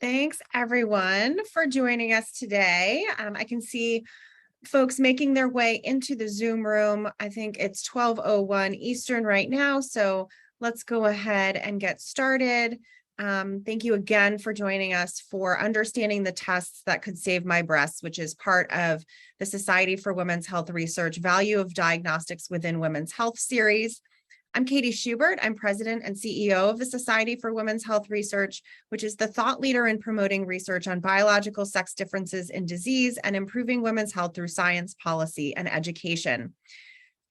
Thanks, everyone, for joining us today. I can see folks making their way into the Zoom room. I think it's 12:01 Eastern right now, so let's go ahead and get started. Thank you again for joining us for Understanding the Tests That Could Save My Breasts, which is part of the Society for Women's Health Research Value of Diagnostics Within Women's Health series. I'm Katie Schubert. I'm president and CEO of the Society for Women's Health Research, which is the thought leader in promoting research on biological sex differences in disease and improving women's health through science, policy, and education.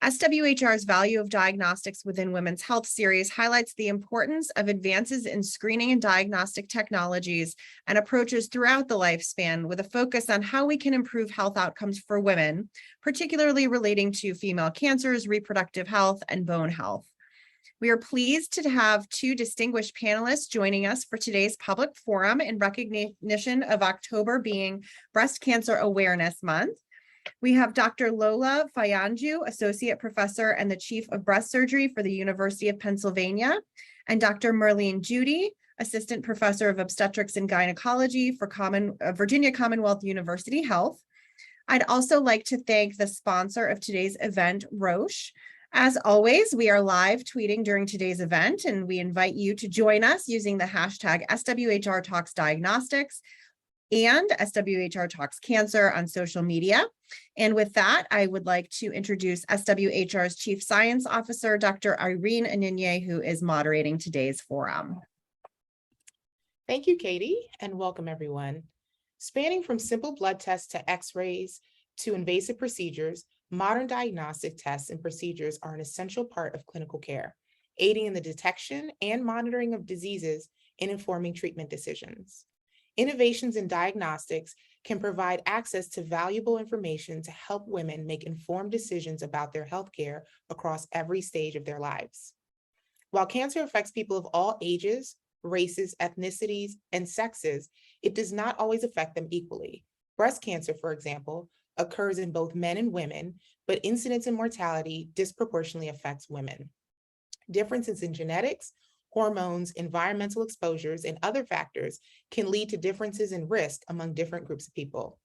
SWHR's Value of Diagnostics Within Women's Health series highlights the importance of advances in screening and diagnostic technologies and approaches throughout the lifespan with a focus on how we can improve health outcomes for women, particularly relating to female cancers, reproductive health, and bone health. We are pleased to have two distinguished panelists joining us for today's public forum in recognition of October being Breast Cancer Awareness Month. We have Dr. Lola Fayanju, Associate Professor and the Chief of Breast Surgery for the University of Pennsylvania, and Dr. Marlene Judy, Assistant Professor of Obstetrics and Gynecology for Virginia Commonwealth University Health. I'd also like to thank the sponsor of today's event, Roche. As always, we are live tweeting during today's event, and we invite you to join us using the hashtag SWHR Talks Diagnostics and SWHR Talks Cancer on social media. And with that, I would like to introduce SWHR's Chief Science Officer, Dr. Irene Aninye, who is moderating today's forum. Thank you, Katie, and welcome everyone. Spanning from simple blood tests to x-rays to invasive procedures, modern diagnostic tests and procedures are an essential part of clinical care, aiding in the detection and monitoring of diseases and informing treatment decisions. Innovations in diagnostics can provide access to valuable information to help women make informed decisions about their healthcare across every stage of their lives. While cancer affects people of all ages, races, ethnicities, and sexes, it does not always affect them equally. Breast cancer, for example, occurs in both men and women, but incidence and mortality disproportionately affects women. Differences in genetics, hormones, environmental exposures, and other factors can lead to differences in risk among different groups of people.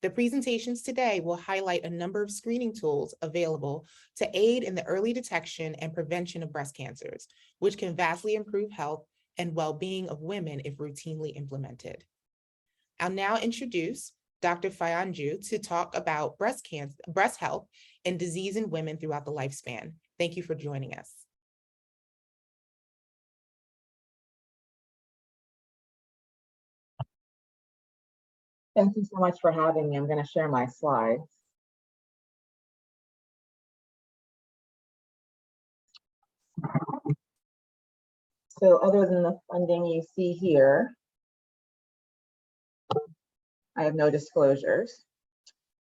The presentations today will highlight a number of screening tools available to aid in the early detection and prevention of breast cancers, which can vastly improve health and well-being of women if routinely implemented. I'll now introduce Dr. Fayanju to talk about breast health and disease in women throughout the lifespan. Thank you for joining us. Thank you so much for having me. I'm going to share my slides. So other than the funding you see here, I have no disclosures.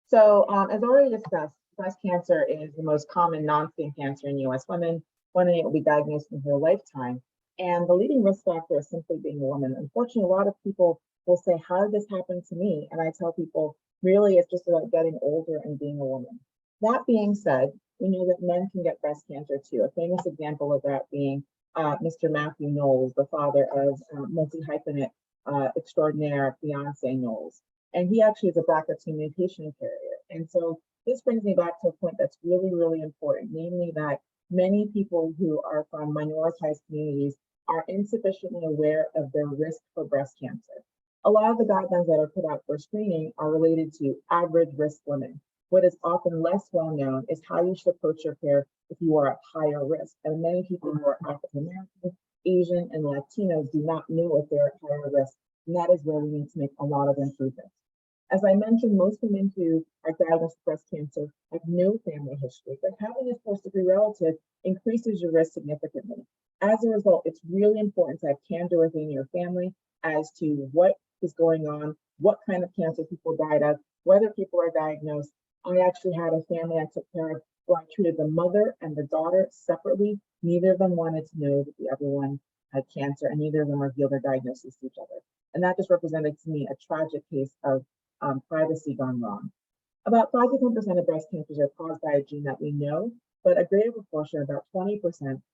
So as already discussed, breast cancer is the most common non-skin cancer in US women. One in eight will be diagnosed in her lifetime. And the leading risk factor is simply being a woman. Unfortunately, a lot of people will say, how did this happen to me? And I tell people, really, it's just about getting older and being a woman. That being said, we know that men can get breast cancer too. A famous example of that being Mr. Matthew Knowles, the father of multi-hyphenate extraordinaire Beyonce Knowles. And he actually is a BRCA2 mutation carrier. And so this brings me back to a point that's really, really important, namely that many people who are from minoritized communities are insufficiently aware of their risk for breast cancer. A lot of the guidelines that are put out for screening are related to average risk women. What is often less well known is how you should approach your care if you are at higher risk. And many people who are African American, Asian, and Latino do not know if they're at higher risk. And that is where we need to make a lot of improvements. As I mentioned, most women who are diagnosed with breast cancer have no family history, but having a first-degree relative increases your risk significantly. As a result, it's really important to have candor within your family as to what is going on, what kind of cancer people died of, whether people are diagnosed. I actually had a family I took care of where I treated the mother and the daughter separately. Neither of them wanted to know that the other one had cancer, and neither of them revealed their diagnosis to each other. And that just represented to me a tragic case of privacy gone wrong. About 5 to 10% of breast cancers are caused by a gene that we know, but a greater proportion, about 20%,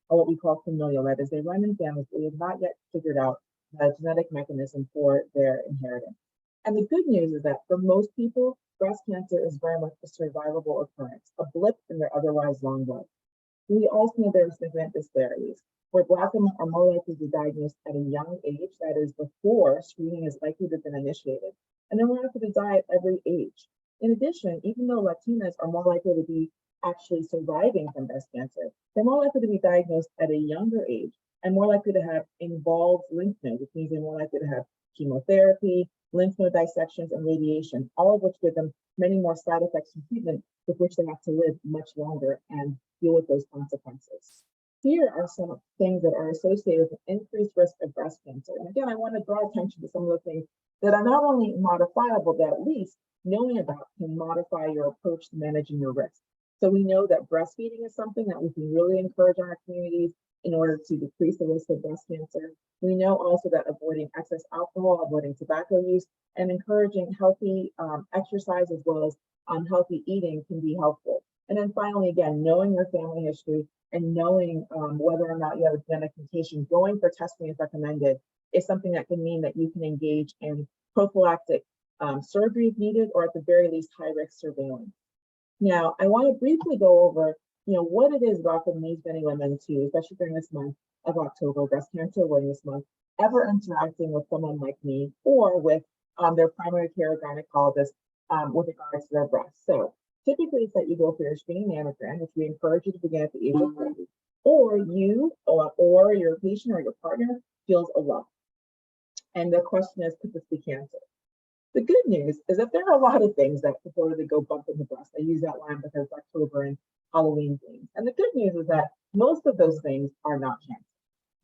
are what we call familial. That is, they run in families, but we have not yet figured out a genetic mechanism for their inheritance. And the good news is that for most people, breast cancer is very much a survivable occurrence, a blip in their otherwise long life. We also know there are significant disparities, where Black women are more likely to be diagnosed at a young age, that is before screening is likely to have been initiated, and they're more likely to die at every age. In addition, even though Latinas are more likely to be actually surviving from breast cancer, they're more likely to be diagnosed at a younger age and more likely to have involved lymph nodes, which means they're more likely to have chemotherapy, lymph node dissections, and radiation, all of which give them many more side effects from treatment with which they have to live much longer and deal with those consequences. Here are some things that are associated with an increased risk of breast cancer. And again, I want to draw attention to some of the things that are not only modifiable, but at least knowing about can modify your approach to managing your risk. So we know that breastfeeding is something that we can really encourage in our communities in order to decrease the risk of breast cancer. We know also that avoiding excess alcohol, avoiding tobacco use, and encouraging healthy exercise as well as healthy eating can be helpful. And then finally, again, knowing your family history and knowing whether or not you have a genetic mutation, going for testing is recommended is something that can mean that you can engage in prophylactic surgery if needed, or at the very least, high-risk surveillance. Now, I want to briefly go over, what it is about these many women too, especially during this month of October, Breast Cancer Awareness Month, ever interacting with someone like me or with their primary care gynecologist with regards to their breasts. So typically it's that you go for your screening mammogram, which we encourage you to begin at the age of 30, or you or your patient or your partner feels a lump. And the question is, could this be cancer? The good news is that there are a lot of things that purportedly go bump in the breast. I use that line because it's October and Halloween themes. And the good news is that most of those things are not cancer.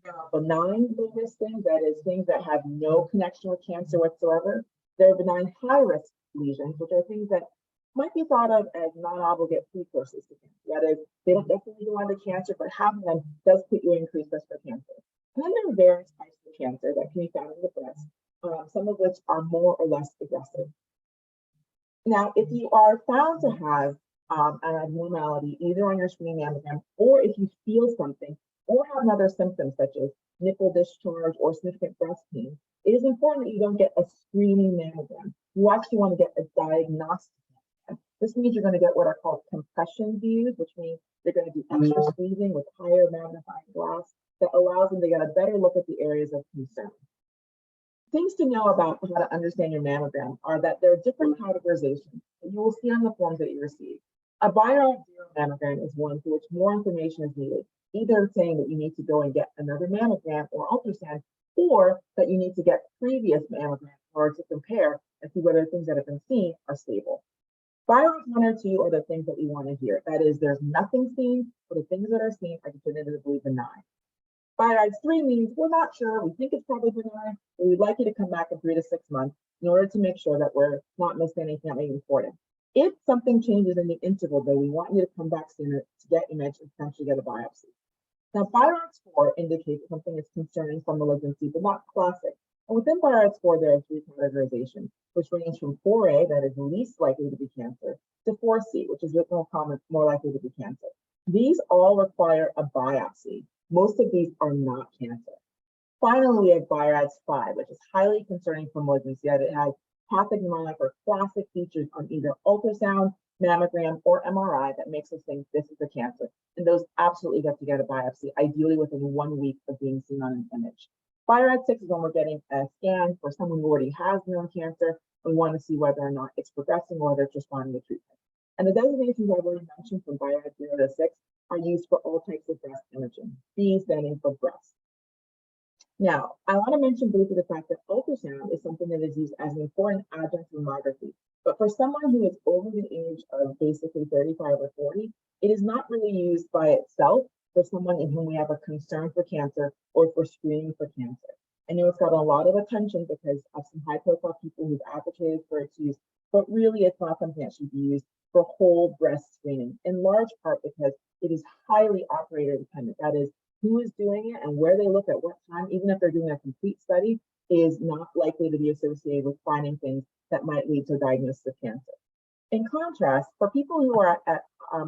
There are benign risk things, that is, things that have no connection with cancer whatsoever. There are benign high-risk lesions, which are things that might be thought of as non-obligate precursors to cancer. That is, they don't definitely go on to cancer, but having them does put you at increased risk for cancer. And then there are various types of cancer that can be found in the breast, some of which are more or less aggressive. Now, if you are found to have an abnormality either on your screening mammogram, or if you feel something, or have other symptoms such as nipple discharge or significant breast pain, it is important that you don't get a screening mammogram. You actually want to get a diagnostic mammogram. This means you're going to get what are called compression views, which means they're going to do extra squeezing with higher magnifying glass that allows them to get a better look at the areas of concern. Things to know about how to understand your mammogram are that there are different categorizations that you will see on the forms that you receive. A BIRAD mammogram is one for which more information is needed, either saying that you need to go and get another mammogram or ultrasound, or that you need to get previous mammograms in order to compare and see whether things that have been seen are stable. BIRAD 1 or 2 are the things that we want to hear. That is, there's nothing seen, but the things that are seen are definitively benign. BIRAD 3 means we're not sure, we think it's probably benign, but we'd like you to come back in 3 to 6 months in order to make sure that we're not missing anything that may be important. If something changes in the interval, though, we want you to come back sooner to get imaged and potentially get a biopsy. Now, BIRAD 4 indicates that something is concerning from malignancy, but not classic. And within BIRAD 4, there are 3 categorizations, which range from 4A, that is least likely to be cancer, to 4C, which is more common, more likely to be cancer. These all require a biopsy. Most of these are not cancer. Finally, we have BIRAD 5, which is highly concerning for malignancy, that it has pathognomonic or classic features on either ultrasound, mammogram, or MRI that makes us think this is a cancer. And those absolutely have to get a biopsy, ideally within 1 week of being seen on an image. BIRAD 6 is when we're getting a scan for someone who already has known cancer. We want to see whether or not it's progressing or whether it's responding to treatment. And the designations I've already mentioned from BIRAD 0 to 6 are used for all types of breast imaging, B standing for breast. Now, I want to mention briefly the fact that ultrasound is something that is used as an important adjunct to mammography. But for someone who is over the age of basically 35 or 40, it is not really used by itself for someone in whom we have a concern for cancer or for screening for cancer. I know it's got a lot of attention because of some high-profile people who've advocated for its use, but really it's not something that should be used for whole breast screening, in large part because it is highly operator dependent. That is, who is doing it and where they look at what time, even if they're doing a complete study, is not likely to be associated with finding things that might lead to a diagnosis of cancer. In contrast, for people who are at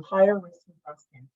higher risk of breast cancer,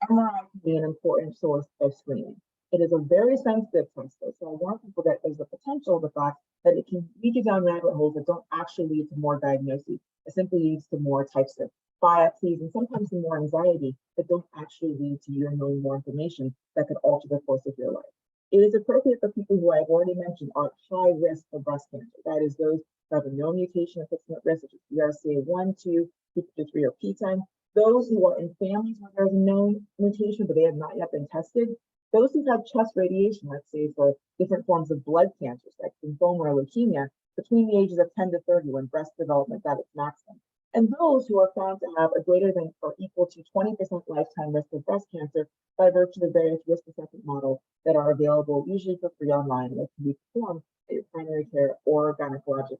MRI can be an important source of screening. It is a very sensitive test, though, so I want people that there's the potential of the fact that it can lead you down rabbit holes that don't actually lead to more diagnoses. It simply leads to more types of biopsies and sometimes more anxiety that don't actually lead to you knowing more information that could alter the course of your life. It is appropriate for people who I've already mentioned are high risk for breast cancer. That is those who have a known mutation that puts them at risk, such as BRCA1, 2, P53, or PTEN. Those who are in families where there's a known mutation, but they have not yet been tested. Those who've had chest radiation, let's say for different forms of blood cancers like lymphoma or leukemia, between the ages of 10 to 30 when breast development is at its maximum. And those who are found to have a greater than or equal to 20% lifetime risk of breast cancer by virtue of various risk assessment models that are available usually for free online that can be performed at your primary care or gynecologic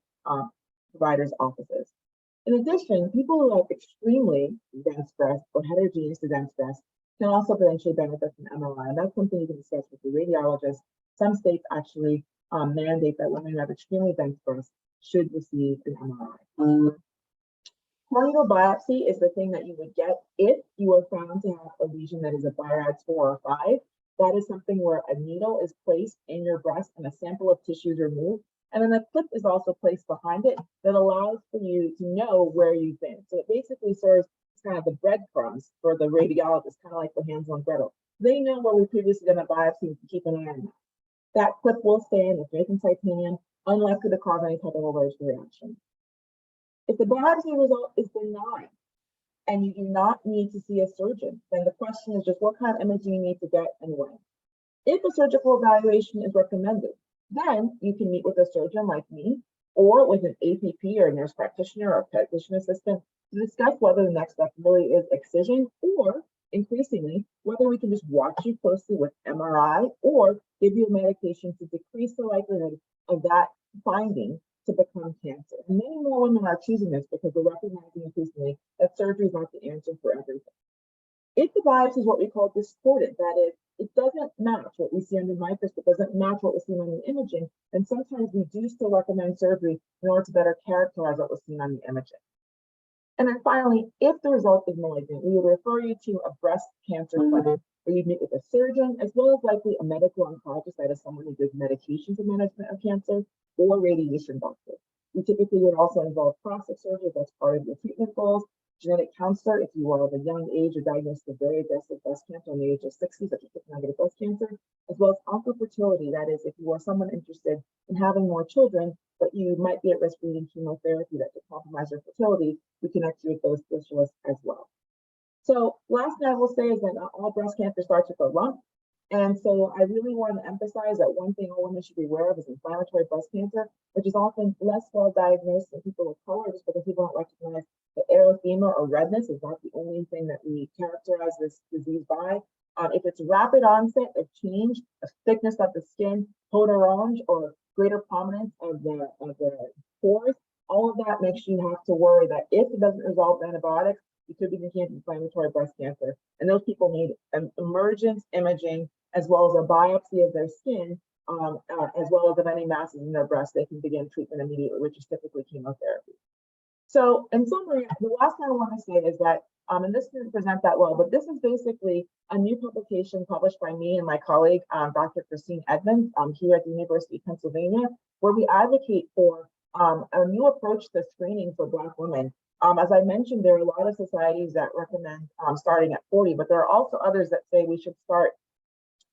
providers' offices. In addition, people who have extremely dense breast or heterogeneous to dense breast can also potentially benefit from MRI. And that's something you can discuss with the radiologist. Some states actually mandate that women who have extremely dense breasts should receive an MRI. Corneal biopsy is the thing that you would get if you were found to have a lesion that is a BI-RADS 4 or 5. That is something where a needle is placed in your breast and a sample of tissue is removed. And then a clip is also placed behind it that allows for you to know where you've been. So it basically serves as kind of the breadcrumbs for the radiologist, kind of like the hands on Gretel. They know where we previously done a biopsy and keep an eye on that. That clip will stay in, it's made from titanium, unlikely to cause any type of allergic reaction. If the biopsy result is benign and you do not need to see a surgeon, then the question is just what kind of imaging you need to get and when. If a surgical evaluation is recommended, then you can meet with a surgeon like me or with an APP or a nurse practitioner or a physician assistant to discuss whether the next step really is excision or increasingly whether we can just watch you closely with MRI or give you a medication to decrease the likelihood of that finding to become cancer. And many more women are choosing this because they're recognizing increasingly that surgery is not the answer for everything. If the biopsy is what we call discordant, that is, it doesn't match what we see under the microscope, doesn't match what we're seeing on the imaging, then sometimes we do still recommend surgery in order to better characterize what we're seeing on the imaging. And then finally, if the result is malignant, we would refer you to a breast cancer clinic where you'd meet with a surgeon, as well as likely a medical oncologist, that is someone who gives medication for management of cancer, or radiation doctor. We typically would also involve plastic surgery that's part of your treatment goals, genetic counselor if you are of a young age or diagnosed with very aggressive breast cancer on the age of 60, such as triple-negative breast cancer, as well as oncofertility, that is, if you are someone interested in having more children, but you might be at risk for needing chemotherapy that could compromise your fertility, we connect you with those specialists as well. So last thing I will say is that not all breast cancer starts with a lump. And so I really want to emphasize that one thing all women should be aware of is inflammatory breast cancer, which is often less well diagnosed in people of color just because people don't recognize that erythema or redness is not the only thing that we characterize this disease by. If it's rapid onset of change, of thickness of the skin, coat orange, or greater prominence of the pores, all of that makes you have to worry that if it doesn't resolve with antibiotics, you could be looking at inflammatory breast cancer. And those people need an emergence imaging as well as a biopsy of their skin, as well as of any masses in their breast. They can begin treatment immediately, which is typically chemotherapy. So in summary, the last thing I want to say is that, and this didn't present that well, but this is basically a new publication published by me and my colleague, Dr. Christine Edmonds, here at the University of Pennsylvania, where we advocate for a new approach to screening for Black women. As I mentioned, there are a lot of societies that recommend starting at 40, but there are also others that say we should start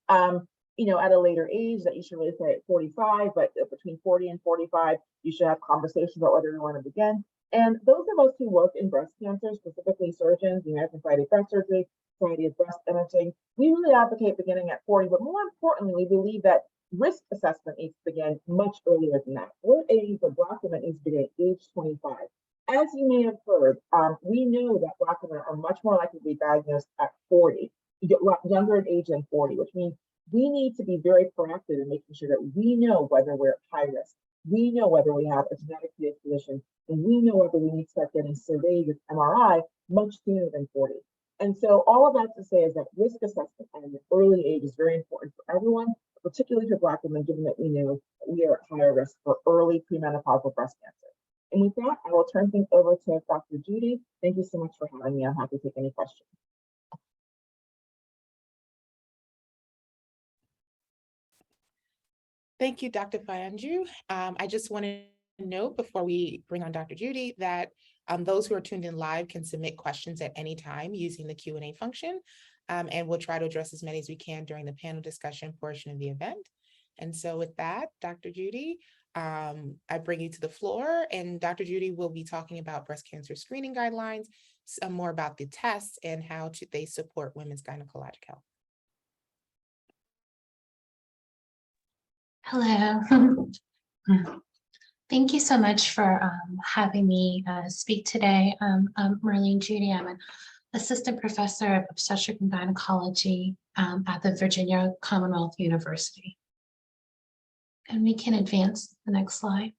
at a later age, that you should really start at 45, but between 40 and 45, you should have conversations about whether you want to begin. And those of us who work in breast cancer, specifically surgeons, the American Society of Breast Surgery, Society of Breast Imaging, we really advocate beginning at 40, but more importantly, we believe that risk assessment needs to begin much earlier than that. Our age for Black women needs to begin at age 25. As you may have heard, we know that Black women are much more likely to be diagnosed at 40, you get younger in age than 40, which means we need to be very proactive in making sure that we know whether we're at high risk. We know whether we have a genetic predisposition, and we know whether we need to start getting surveyed with MRI much sooner than 40. And so all of that to say is that risk assessment at an early age is very important for everyone, particularly for Black women, given that we know that we are at higher risk for early premenopausal breast cancer. And with that, I will turn things over to Dr. Judy. Thank you so much for having me. I'm happy to take any questions. Thank you, Dr. Fayandrew. I just want to note before we bring on Dr. Judy that those who are tuned in live can submit questions at any time using the Q&A function, and we'll try to address as many as we can during the panel discussion portion of the event. And so with that, Dr. Judy, I bring you to the floor, and Dr. Judy will be talking about breast cancer screening guidelines, some more about the tests and how they support women's gynecologic health. Hello. Thank you so much for having me speak today. I'm Marlene Judy. I'm an assistant professor of obstetric and gynecology at the Virginia Commonwealth University. And we can advance the next slide.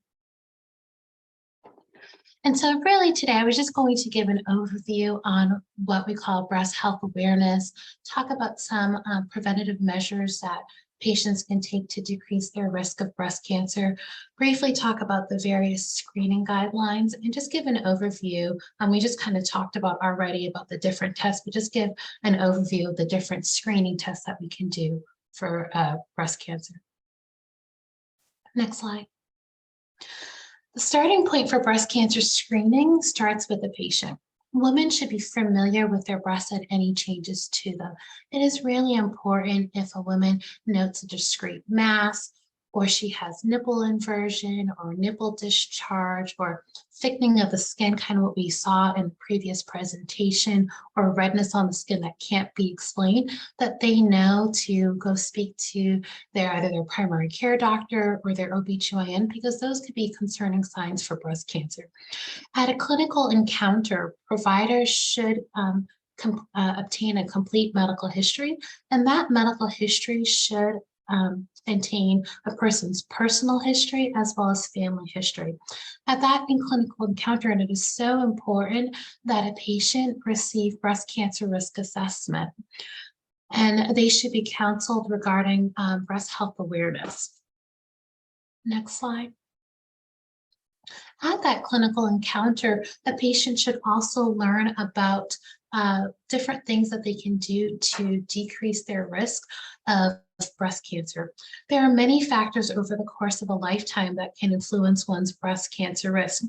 And so really today, I was just going to give an overview on what we call breast health awareness, talk about some preventative measures that patients can take to decrease their risk of breast cancer, briefly talk about the various screening guidelines, and just give an overview. We just kind of talked about already about the different tests, but just give an overview of the different screening tests that we can do for breast cancer. Next slide. The starting point for breast cancer screening starts with the patient. Women should be familiar with their breasts and any changes to them. It is really important if a woman notes a discrete mass, or she has nipple inversion or nipple discharge or thickening of the skin, kind of what we saw in the previous presentation, or redness on the skin that can't be explained, that they know to go speak to either their primary care doctor or their OBGYN, because those could be concerning signs for breast cancer. At a clinical encounter, providers should obtain a complete medical history, and that medical history should contain a person's personal history as well as family history. At that clinical encounter, and it is so important that a patient receive breast cancer risk assessment, and they should be counseled regarding breast health awareness. Next slide. At that clinical encounter, the patient should also learn about different things that they can do to decrease their risk of breast cancer. There are many factors over the course of a lifetime that can influence one's breast cancer risk.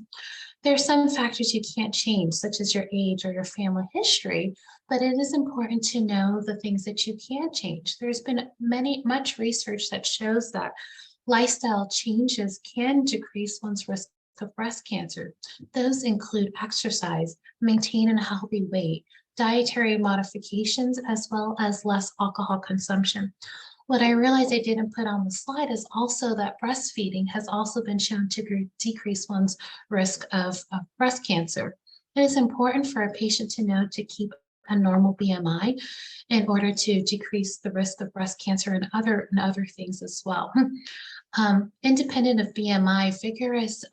There are some factors you can't change, such as your age or your family history, but it is important to know the things that you can change. There's been much research that shows that lifestyle changes can decrease one's risk of breast cancer. Those include exercise, maintaining a healthy weight, dietary modifications, as well as less alcohol consumption. What I realized I didn't put on the slide is also that breastfeeding has also been shown to decrease one's risk of breast cancer. It is important for a patient to know to keep a normal BMI in order to decrease the risk of breast cancer and other things as well. Independent of BMI, vigorous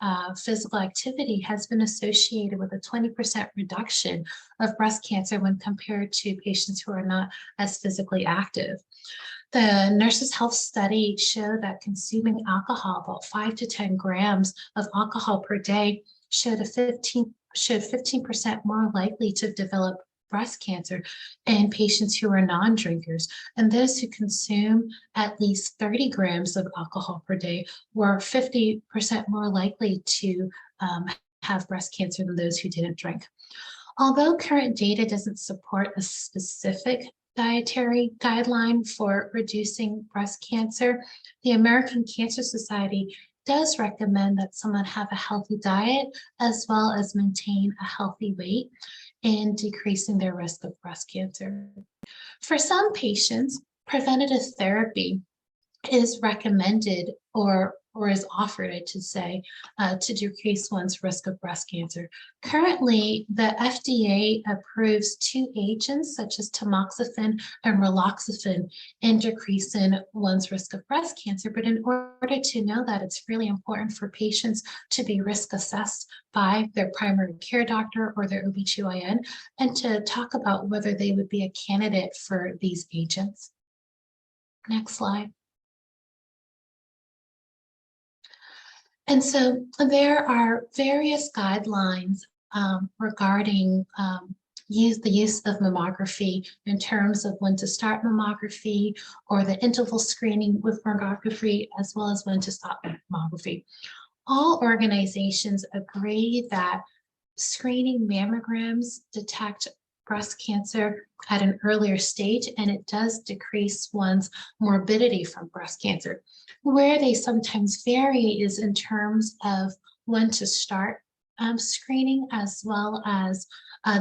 physical activity has been associated with a 20% reduction of breast cancer when compared to patients who are not as physically active. The Nurses' Health Study showed that consuming alcohol, about 5 to 10 grams of alcohol per day, showed 15% more likely to develop breast cancer in patients who are non-drinkers. And those who consume at least 30 grams of alcohol per day were 50% more likely to have breast cancer than those who didn't drink. Although current data doesn't support a specific dietary guideline for reducing breast cancer, the American Cancer Society does recommend that someone have a healthy diet as well as maintain a healthy weight in decreasing their risk of breast cancer. For some patients, preventative therapy is recommended or is offered, I should say, to decrease one's risk of breast cancer. Currently, the FDA approves 2 agents such as tamoxifen and raloxifene in decreasing one's risk of breast cancer. But in order to know that, it's really important for patients to be risk assessed by their primary care doctor or their OBGYN, and to talk about whether they would be a candidate for these agents. Next slide. And so there are various guidelines regarding the use of mammography in terms of when to start mammography or the interval screening with mammography, as well as when to stop mammography. All organizations agree that screening mammograms detect breast cancer at an earlier stage, and it does decrease one's morbidity from breast cancer. Where they sometimes vary is in terms of when to start screening, as well as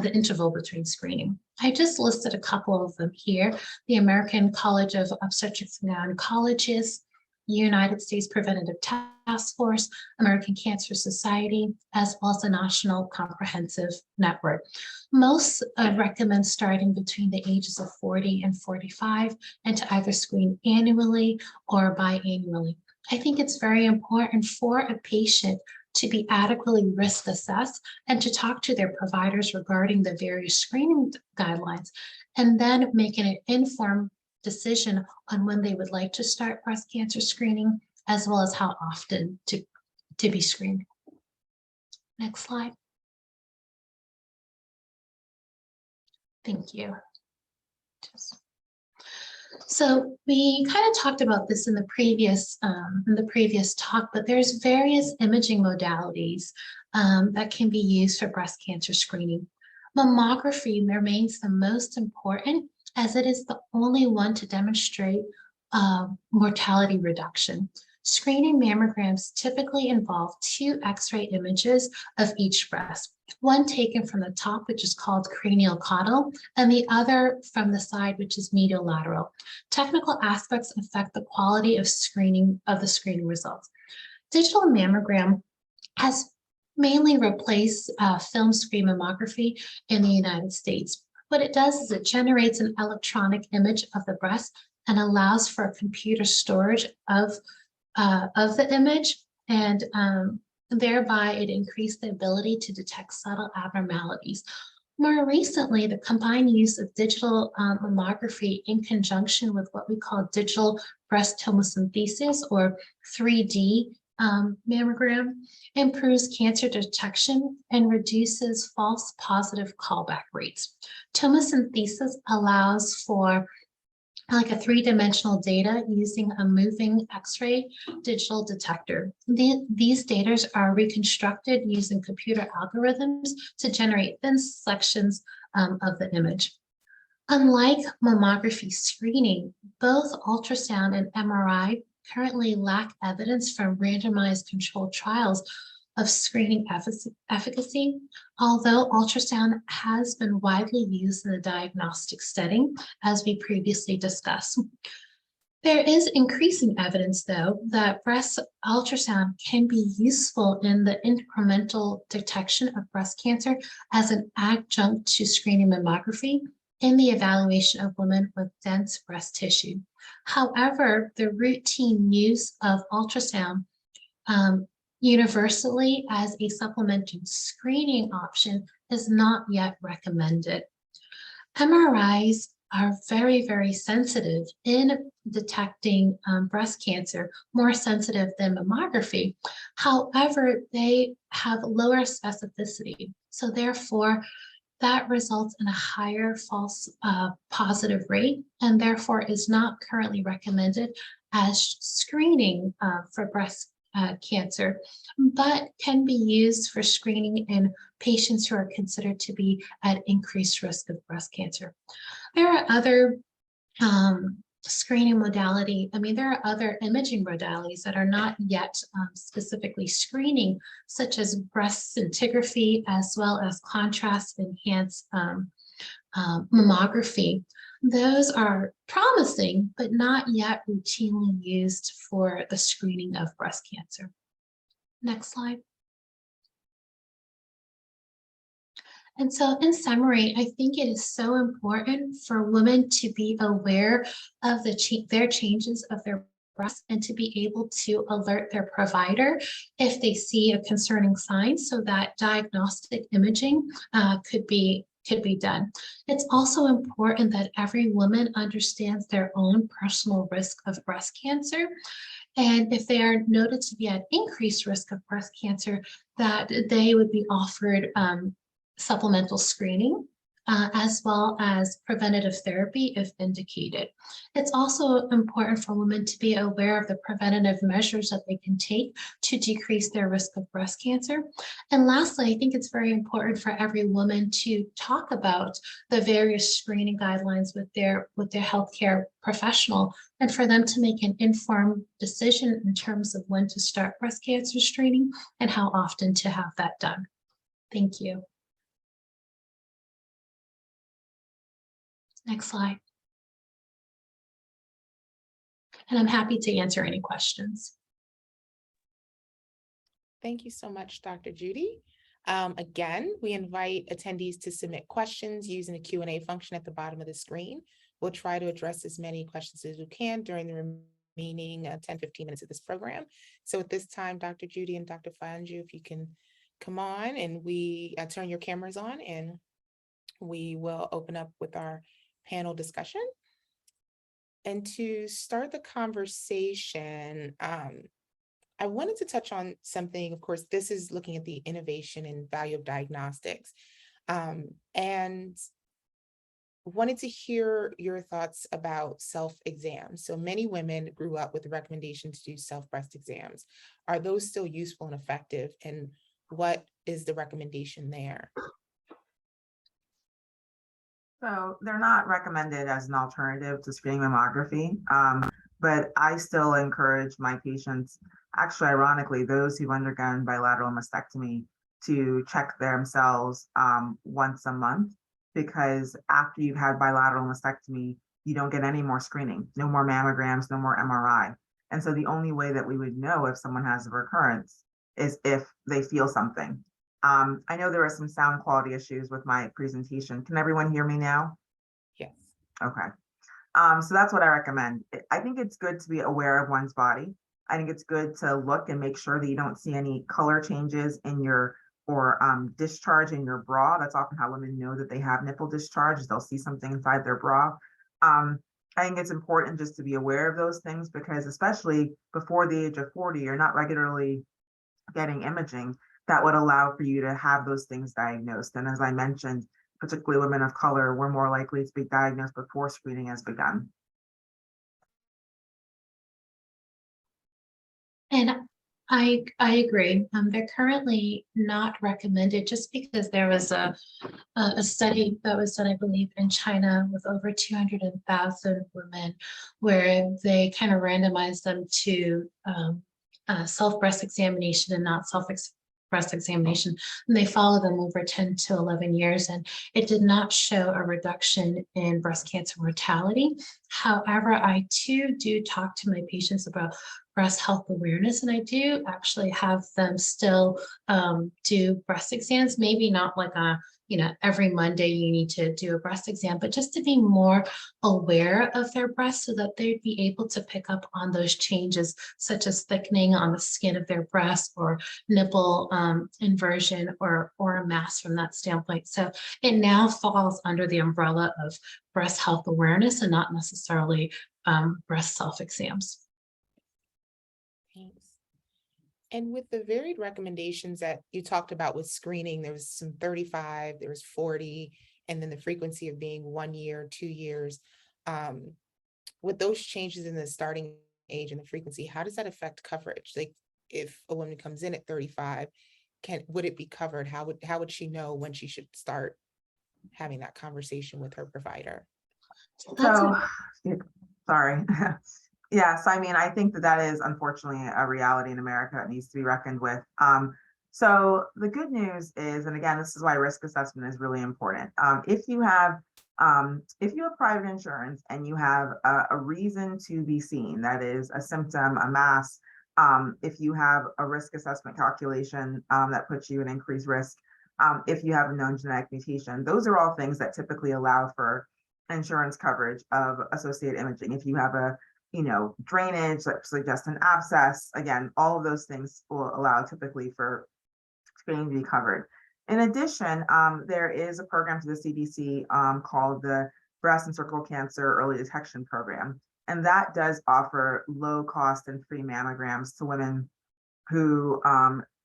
the interval between screening. I just listed a couple of them here: the American College of Obstetrics and Gynecologists, United States Preventive Task Force, American Cancer Society, as well as the National Comprehensive Network. Most recommend starting between the ages of 40 and 45 and to either screen annually or biannually. I think it's very important for a patient to be adequately risk assessed and to talk to their providers regarding the various screening guidelines, and then making an informed decision on when they would like to start breast cancer screening, as well as how often to be screened. Next slide. Thank you. So we kind of talked about this in the previous talk, but there's various imaging modalities that can be used for breast cancer screening. Mammography remains the most important, as it is the only one to demonstrate mortality reduction. Screening mammograms typically involve 2 X-ray images of each breast, one taken from the top, which is called cranial caudal, and the other from the side, which is medial lateral. Technical aspects affect the quality of the screening results. Digital mammogram has mainly replaced film screen mammography in the United States. What it does is it generates an electronic image of the breast and allows for computer storage of the image, and thereby it increased the ability to detect subtle abnormalities. More recently, the combined use of digital mammography in conjunction with what we call digital breast tomosynthesis, or 3D mammogram, improves cancer detection and reduces false positive callback rates. Tomosynthesis allows for like a 3-dimensional data using a moving X-ray digital detector. These data are reconstructed using computer algorithms to generate thin sections of the image. Unlike mammography screening, both ultrasound and MRI currently lack evidence from randomized controlled trials of screening efficacy, although ultrasound has been widely used in the diagnostic setting, as we previously discussed. There is increasing evidence, though, that breast ultrasound can be useful in the incremental detection of breast cancer as an adjunct to screening mammography in the evaluation of women with dense breast tissue. However, the routine use of ultrasound universally as a supplementary screening option is not yet recommended. MRIs are very, very sensitive in detecting breast cancer, more sensitive than mammography. However, they have lower specificity. So therefore, that results in a higher false positive rate, and therefore is not currently recommended as screening for breast cancer, but can be used for screening in patients who are considered to be at increased risk of breast cancer. There are other screening modality. There are other imaging modalities that are not yet specifically screening, such as breast scintigraphy, as well as contrast enhanced mammography. Those are promising, but not yet routinely used for the screening of breast cancer. Next slide. And so in summary, I think it is so important for women to be aware of their changes of their breast and to be able to alert their provider if they see a concerning sign, so that diagnostic imaging could be done. It's also important that every woman understands their own personal risk of breast cancer. And if they are noted to be at increased risk of breast cancer, that they would be offered supplemental screening as well as preventative therapy if indicated. It's also important for women to be aware of the preventative measures that they can take to decrease their risk of breast cancer. And lastly, I think it's very important for every woman to talk about the various screening guidelines with their healthcare professional, and for them to make an informed decision in terms of when to start breast cancer screening and how often to have that done. Thank you. Next slide. And I'm happy to answer any questions. Thank you so much, Dr. Judy. Again, we invite attendees to submit questions using the Q&A function at the bottom of the screen. We'll try to address as many questions as we can during the remaining 10-15 minutes of this program. So at this time, Dr. Judy and Dr. Fanju, if you can come on and we turn your cameras on, and we will open up with our panel discussion. And to start the conversation, I wanted to touch on something. Of course, this is looking at the innovation and value of diagnostics, and wanted to hear your thoughts about self-exams. So many women grew up with the recommendation to do self-breast exams. Are those still useful and effective? And what is the recommendation there? So they're not recommended as an alternative to screening mammography, but I still encourage my patients, actually, ironically, those who've undergone bilateral mastectomy, to check themselves once a month, because after you've had bilateral mastectomy, you don't get any more screening, no more mammograms, no more MRI. And so the only way that we would know if someone has a recurrence is if they feel something. I know there are some sound quality issues with my presentation. Can everyone hear me now? Yes. Okay. So that's what I recommend. I think it's good to be aware of one's body. I think it's good to look and make sure that you don't see any color changes in your discharge in your bra. That's often how women know that they have nipple discharge, is they'll see something inside their bra. I think it's important just to be aware of those things, because especially before the age of 40, you're not regularly getting imaging that would allow for you to have those things diagnosed. And as I mentioned, particularly women of color, we're more likely to be diagnosed before screening has begun. And I agree. They're currently not recommended, just because there was a study that was done, I believe, in China with over 200,000 women, where they kind of randomized them to self-breast examination and not breast examination, and they followed them over 10 to 11 years, and it did not show a reduction in breast cancer mortality. However, I too do talk to my patients about breast health awareness, and I do actually have them still do breast exams, maybe not like every Monday you need to do a breast exam, but just to be more aware of their breasts so that they'd be able to pick up on those changes, such as thickening on the skin of their breast or nipple inversion or a mass from that standpoint. So it now falls under the umbrella of breast health awareness and not necessarily breast self-exams. Thanks. And with the varied recommendations that you talked about with screening, there was some 35, there was 40, and then the frequency of being 1 year, 2 years. With those changes in the starting age and the frequency, how does that affect coverage? Like, if a woman comes in at 35, would it be covered? How would she know when she should start having that conversation with her provider? So, sorry. Yes, I mean, I think that is unfortunately a reality in America that needs to be reckoned with. So the good news is, and again, this is why risk assessment is really important. If you have private insurance and you have a reason to be seen, that is a symptom, a mass, if you have a risk assessment calculation that puts you in increased risk, if you have a known genetic mutation, those are all things that typically allow for insurance coverage of associated imaging. If you have a drainage that suggests an abscess, again, all of those things will allow typically for screening to be covered. In addition, there is a program to the CDC called the Breast and Cervical Cancer Early Detection Program. And that does offer low cost and free mammograms to women who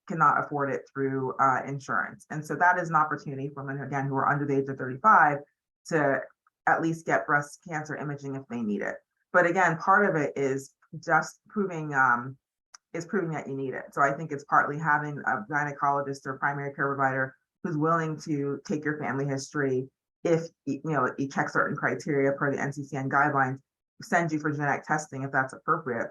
cannot afford it through insurance. And so that is an opportunity for women, again, who are under the age of 35 to at least get breast cancer imaging if they need it. But again, part of it is just proving that you need it. So I think it's partly having a gynecologist or primary care provider who's willing to take your family history if you check certain criteria per the NCCN guidelines, send you for genetic testing if that's appropriate,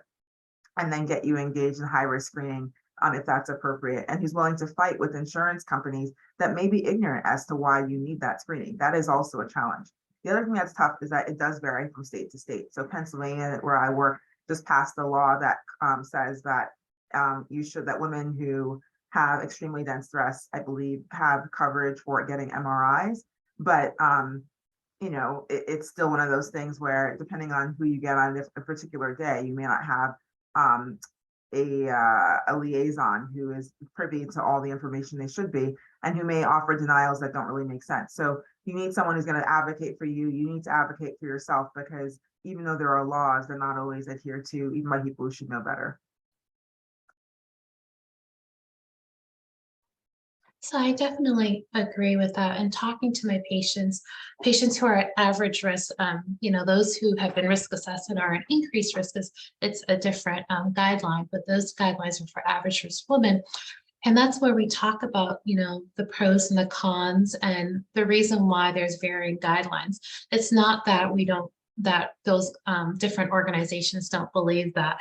and then get you engaged in high-risk screening if that's appropriate, and who's willing to fight with insurance companies that may be ignorant as to why you need that screening. That is also a challenge. The other thing that's tough is that it does vary from state to state. So Pennsylvania, where I work, just passed a law that says that that women who have extremely dense breasts, I believe, have coverage for getting MRIs. But it's still one of those things where, depending on who you get on a particular day, you may not have a liaison who is privy to all the information they should be, and who may offer denials that don't really make sense. So you need someone who's going to advocate for you. You need to advocate for yourself, because even though there are laws, they're not always adhered to, even by people who should know better. So I definitely agree with that. And talking to my patients who are at average risk, those who have been risk assessed and are at increased risk, it's a different guideline, but those guidelines are for average risk women. And that's where we talk about, the pros and the cons and the reason why there's varying guidelines. It's not that that those different organizations don't believe that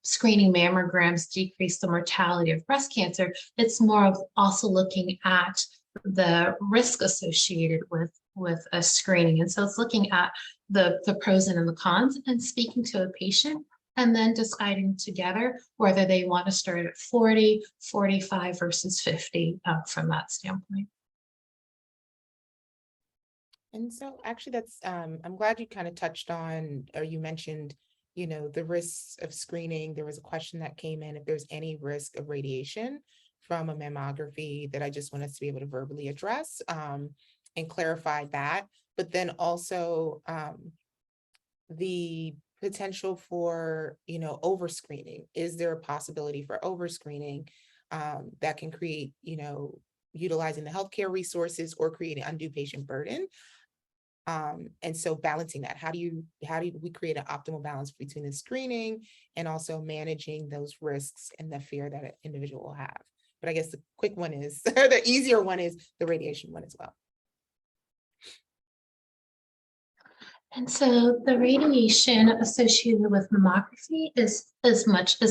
screening mammograms decrease the mortality of breast cancer. It's more of also looking at the risk associated with a screening. And so it's looking at the pros and the cons and speaking to a patient, and then deciding together whether they want to start at 40, 45 versus 50 from that standpoint. And so actually that's, I'm glad you kind of touched on, or you mentioned, the risks of screening. There was a question that came in, if there's any risk of radiation from a mammography, that I just want us to be able to verbally address and clarify that. But then also the potential for, overscreening. Is there a possibility for overscreening that can create, utilizing the healthcare resources or creating undue patient burden? And so balancing that, how do we create an optimal balance between the screening and also managing those risks and the fear that an individual will have? But I guess the quick one is, the easier one is the radiation one as well. And so the radiation associated with mammography is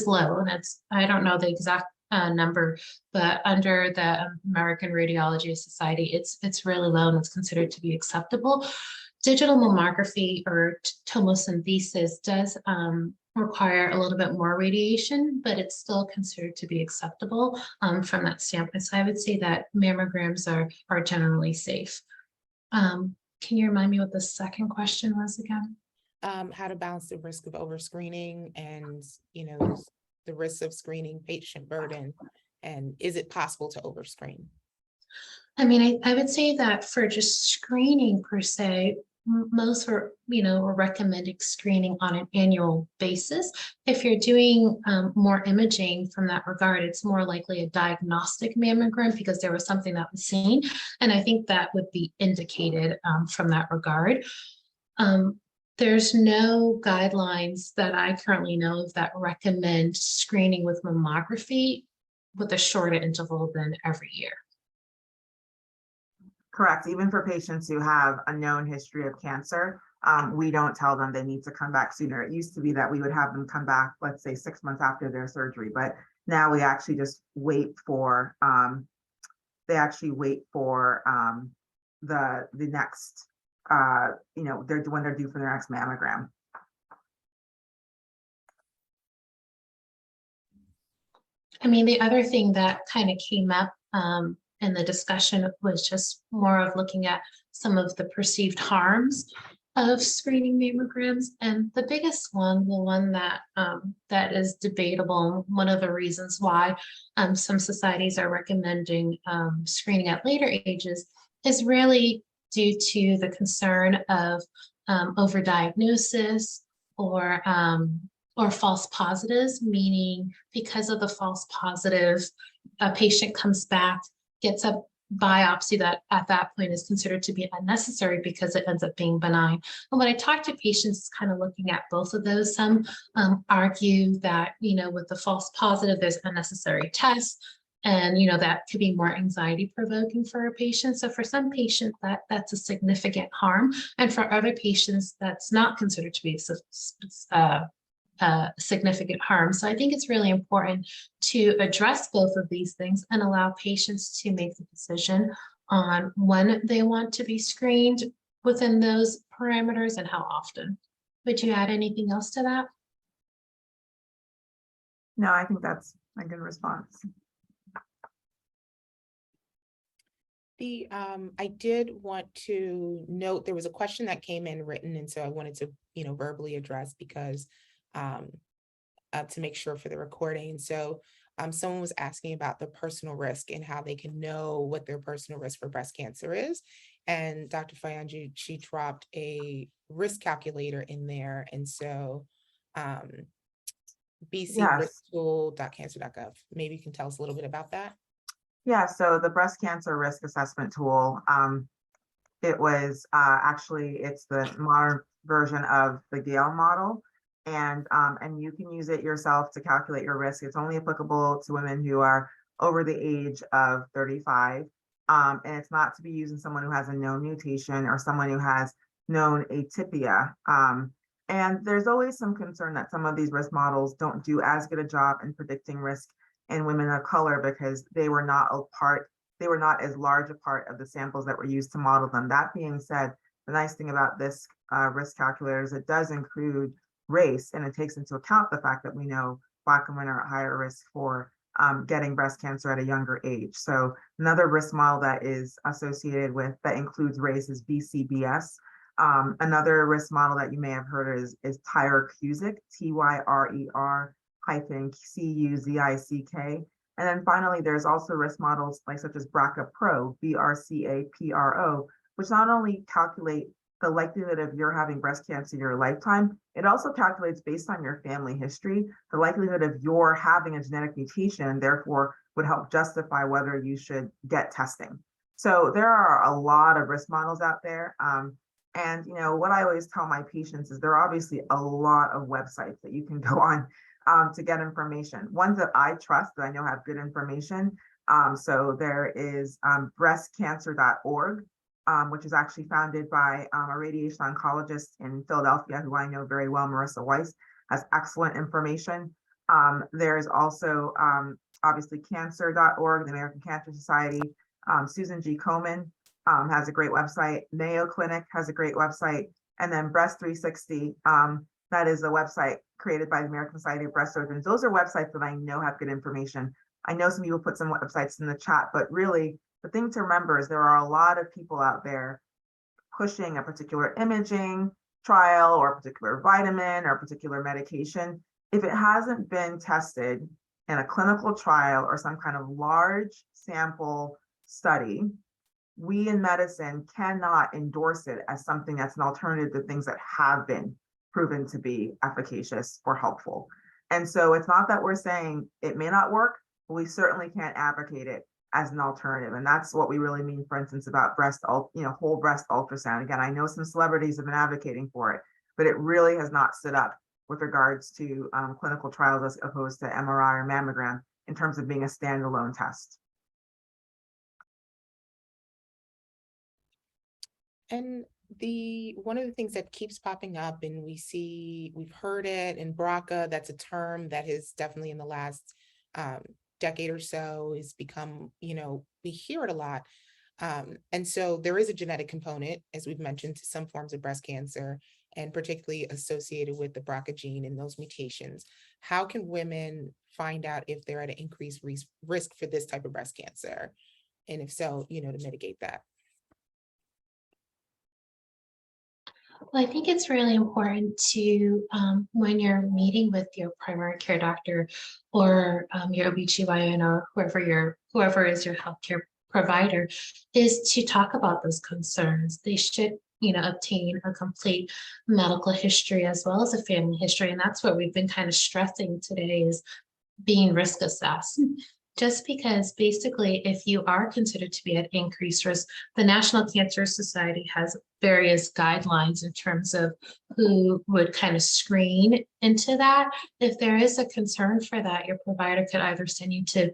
low, and I don't know the exact number, but under the American Radiology Society, it's really low and it's considered to be acceptable. Digital mammography or tomosynthesis does require a little bit more radiation, but it's still considered to be acceptable from that standpoint. So I would say that mammograms are generally safe. Can you remind me what the second question was again? How to balance the risk of overscreening and, the risk of screening, patient burden, and is it possible to overscreen? I mean, I would say that for just screening per se, most are recommending screening on an annual basis. If you're doing more imaging from that regard, it's more likely a diagnostic mammogram because there was something that was seen. And I think that would be indicated from that regard. There's no guidelines that I currently know of that recommend screening with mammography with a shorter interval than every year. Correct. Even for patients who have a known history of cancer, we don't tell them they need to come back sooner. It used to be that we would have them come back, let's say 6 months after their surgery, but now we actually just wait for, the next, when they're due for their next mammogram. I mean, the other thing that kind of came up in the discussion was just more of looking at some of the perceived harms of screening mammograms. And the biggest one, the one that that is debatable, one of the reasons why some societies are recommending screening at later ages is really due to the concern of overdiagnosis or or false positives, meaning because of the false positive, a patient comes back, gets a biopsy that at that point is considered to be unnecessary because it ends up being benign. And when I talk to patients, it's kind of looking at both of those. Some argue that, with the false positive, there's unnecessary tests. And, that could be more anxiety provoking for a patient. So for some patients, that's a significant harm. And for other patients, that's not considered to be significant harm. So I think it's really important to address both of these things and allow patients to make the decision on when they want to be screened within those parameters and how often. Would you add anything else to that? No, I think that's a good response. I did want to note there was a question that came in written, and so I wanted to, verbally address because to make sure for the recording. So someone was asking about the personal risk and how they can know what their personal risk for breast cancer is. And Dr. Fayanji, she dropped a risk calculator in there. And so bcrisktool.cancer.gov. Maybe you can tell us a little bit about that. Yeah, so the breast cancer risk assessment tool, it was it's the modern version of the Gale model. And you can use it yourself to calculate your risk. It's only applicable to women who are over the age of 35. And it's not to be used in someone who has a known mutation or someone who has known atypia. And there's always some concern that some of these risk models don't do as good a job in predicting risk in women of color because they were not as large a part of the samples that were used to model them. That being said, the nice thing about this risk calculator is it does include race, and it takes into account the fact that we know Black women are at higher risk for getting breast cancer at a younger age. So another risk model that is associated with that includes race is BCBS. Another risk model that you may have heard is Tyrer-Cuzick, TYRER-CUZICK. And then finally, there's also risk models such as BRCA-PRO, BRCA-PRO, which not only calculate the likelihood of your having breast cancer in your lifetime, it also calculates based on your family history, the likelihood of your having a genetic mutation, and therefore would help justify whether you should get testing. So there are a lot of risk models out there. And what I always tell my patients is there are obviously a lot of websites that you can go on to get information. Ones that I trust that I know have good information. So there is breastcancer.org, which is actually founded by a radiation oncologist in Philadelphia, who I know very well, Marissa Weiss, has excellent information. There's also obviously cancer.org, the American Cancer Society. Susan G. Komen has a great website. Mayo Clinic has a great website. And then Breast 360, that is a website created by the American Society of Breast Surgeons. Those are websites that I know have good information. I know some people put some websites in the chat, but really the thing to remember is there are a lot of people out there pushing a particular imaging trial or a particular vitamin or a particular medication. If it hasn't been tested in a clinical trial or some kind of large sample study, we in medicine cannot endorse it as something that's an alternative to things that have been proven to be efficacious or helpful. And so it's not that we're saying it may not work, but we certainly can't advocate it as an alternative. And that's what we really mean, for instance, about whole breast ultrasound. Again, I know some celebrities have been advocating for it, but it really has not stood up with regards to clinical trials as opposed to MRI or mammogram in terms of being a standalone test. And one of the things that keeps popping up, and we've heard it in BRCA, that's a term that has definitely in the last decade or so has become, we hear it a lot. And so there is a genetic component, as we've mentioned, to some forms of breast cancer, and particularly associated with the BRCA gene and those mutations. How can women find out if they're at an increased risk for this type of breast cancer? And if so, to mitigate that? Well, I think it's really important to, when you're meeting with your primary care doctor or your OB/GYN or whoever is your healthcare provider, is to talk about those concerns. They should obtain a complete medical history as well as a family history. And that's what we've been kind of stressing today is being risk assessed. Just because basically, if you are considered to be at increased risk, the National Cancer Society has various guidelines in terms of who would kind of screen into that. If there is a concern for that, your provider could either send you to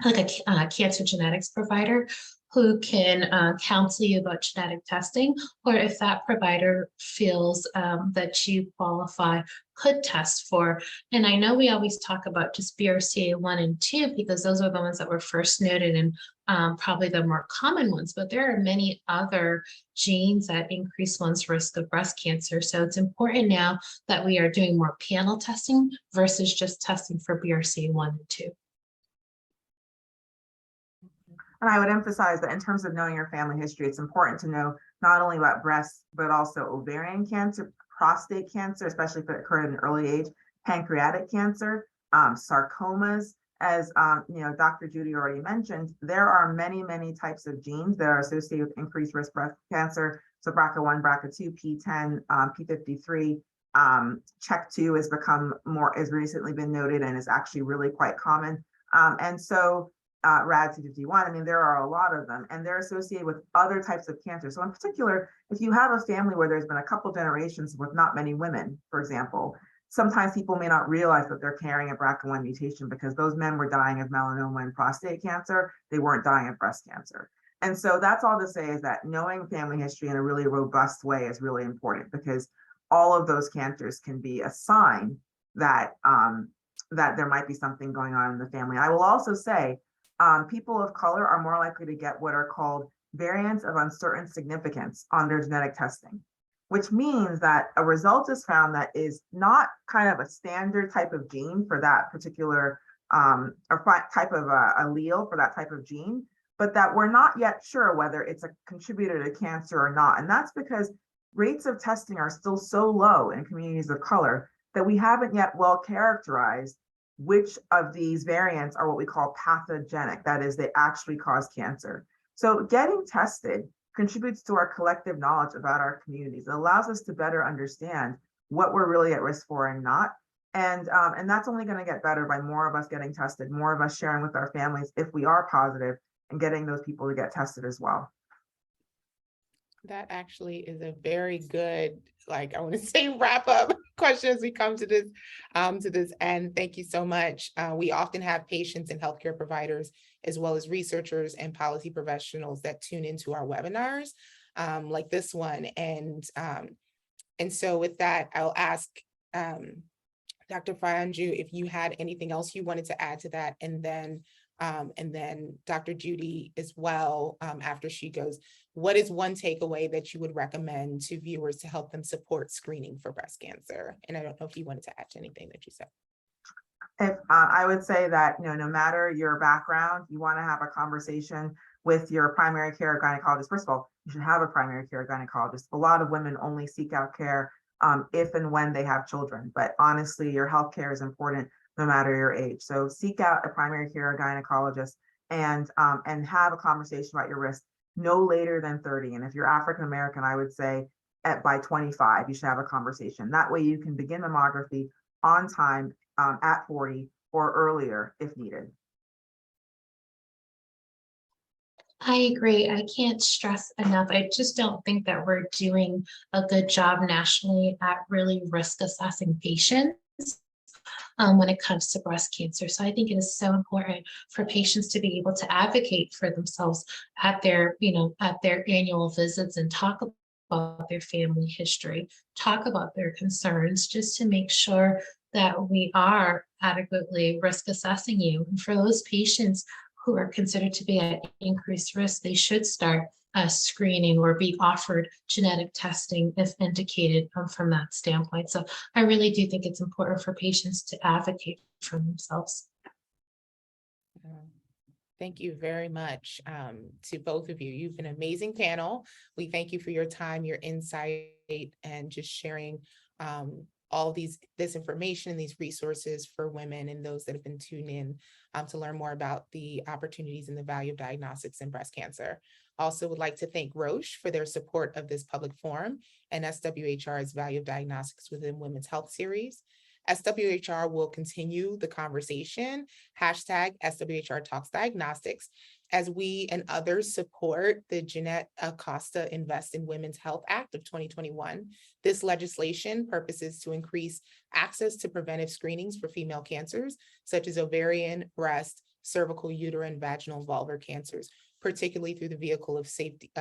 like a cancer genetics provider who can counsel you about genetic testing, or if that provider feels that you qualify, could test for. And I know we always talk about just BRCA1 and 2 because those are the ones that were first noted and probably the more common ones, but there are many other genes that increase one's risk of breast cancer. So it's important now that we are doing more panel testing versus just testing for BRCA1 and 2. And I would emphasize that in terms of knowing your family history, it's important to know not only about breast, but also ovarian cancer, prostate cancer, especially if it occurred at an early age, pancreatic cancer, sarcomas. As Dr. Judy already mentioned, there are many, many types of genes that are associated with increased risk breast cancer. So BRCA1, BRCA2, PTEN, P53, CHEK2 has recently been noted and is actually really quite common. And so RAD251, I mean, there are a lot of them, and they're associated with other types of cancer. So in particular, if you have a family where there's been a couple generations with not many women, for example, sometimes people may not realize that they're carrying a BRCA1 mutation because those men were dying of melanoma and prostate cancer. They weren't dying of breast cancer. And so that's all to say is that knowing family history in a really robust way is really important because all of those cancers can be a sign that, that there might be something going on in the family. I will also say, people of color are more likely to get what are called variants of uncertain significance on their genetic testing, which means that a result is found that is not kind of a standard type of gene for that particular type of allele for that type of gene, but that we're not yet sure whether it's a contributor to cancer or not. And that's because rates of testing are still so low in communities of color that we haven't yet well characterized which of these variants are what we call pathogenic, that is, they actually cause cancer. So getting tested contributes to our collective knowledge about our communities. It allows us to better understand what we're really at risk for and not. And that's only going to get better by more of us getting tested, more of us sharing with our families if we are positive and getting those people to get tested as well. That actually is a very good, I want to say wrap up question as we come to this end. Thank you so much. We often have patients and healthcare providers, as well as researchers and policy professionals that tune into our webinars like this one. And so with that, I'll ask Dr. Fayanju if you had anything else you wanted to add to that, and then Dr. Judy as well, after she goes, what is one takeaway that you would recommend to viewers to help them support screening for breast cancer? And I don't know if you wanted to add to anything that you said. If I would say that, no matter your background, you want to have a conversation with your primary care gynecologist. First of all, you should have a primary care gynecologist. A lot of women only seek out care if and when they have children, but honestly, your health care is important no matter your age. So seek out a primary care gynecologist and have a conversation about your risk no later than 30. And if you're African American, I would say by 25, you should have a conversation. That way you can begin mammography on time at 40 or earlier if needed. I agree. I can't stress enough. I just don't think that we're doing a good job nationally at really risk assessing patients when it comes to breast cancer. So I think it is so important for patients to be able to advocate for themselves at their, at their annual visits and talk about their family history, talk about their concerns, just to make sure that we are adequately risk assessing you. And for those patients who are considered to be at increased risk, they should start screening or be offered genetic testing if indicated from that standpoint. So I really do think it's important for patients to advocate for themselves. Thank you very much to both of you. You've been an amazing panel. We thank you for your time, your insight, and just sharing all this information and these resources for women and those that have been tuned in to learn more about the opportunities and the value of diagnostics in breast cancer. Also would like to thank Roche for their support of this public forum and SWHR's Value of Diagnostics Within Women's Health series. SWHR will continue the conversation, hashtag SWHR Talks Diagnostics, as we and others support the Jeanette Acosta Invest in Women's Health Act of 2021. This legislation purposes to increase access to preventive screenings for female cancers, such as ovarian, breast, cervical, uterine, vaginal, vulvar cancers, particularly through the vehicle of safety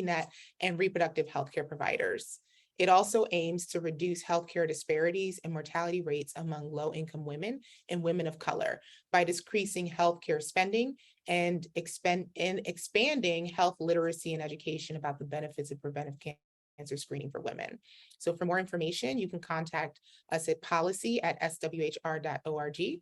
net and reproductive healthcare providers. It also aims to reduce healthcare disparities and mortality rates among low-income women and women of color by decreasing healthcare spending and expanding health literacy and education about the benefits of preventive cancer screening for women. So for more information, you can contact us at policy@swhr.org.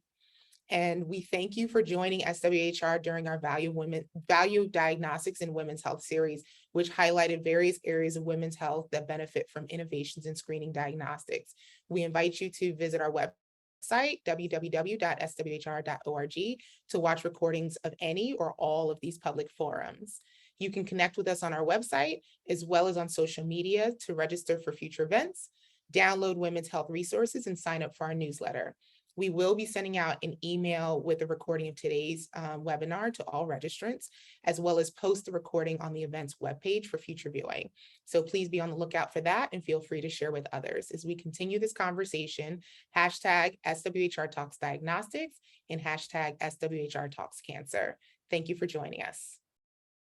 And we thank you for joining SWHR during our Value Diagnostics in Women's Health series, which highlighted various areas of women's health that benefit from innovations in screening diagnostics. We invite you to visit our website, www.swhr.org, to watch recordings of any or all of these public forums. You can connect with us on our website, as well as on social media to register for future events, download women's health resources, and sign up for our newsletter. We will be sending out an email with a recording of today's webinar to all registrants, as well as post the recording on the event's webpage for future viewing. So please be on the lookout for that and feel free to share with others. As we continue this conversation, hashtag SWHR Talks Diagnostics and hashtag SWHR Talks Cancer. Thank you for joining us.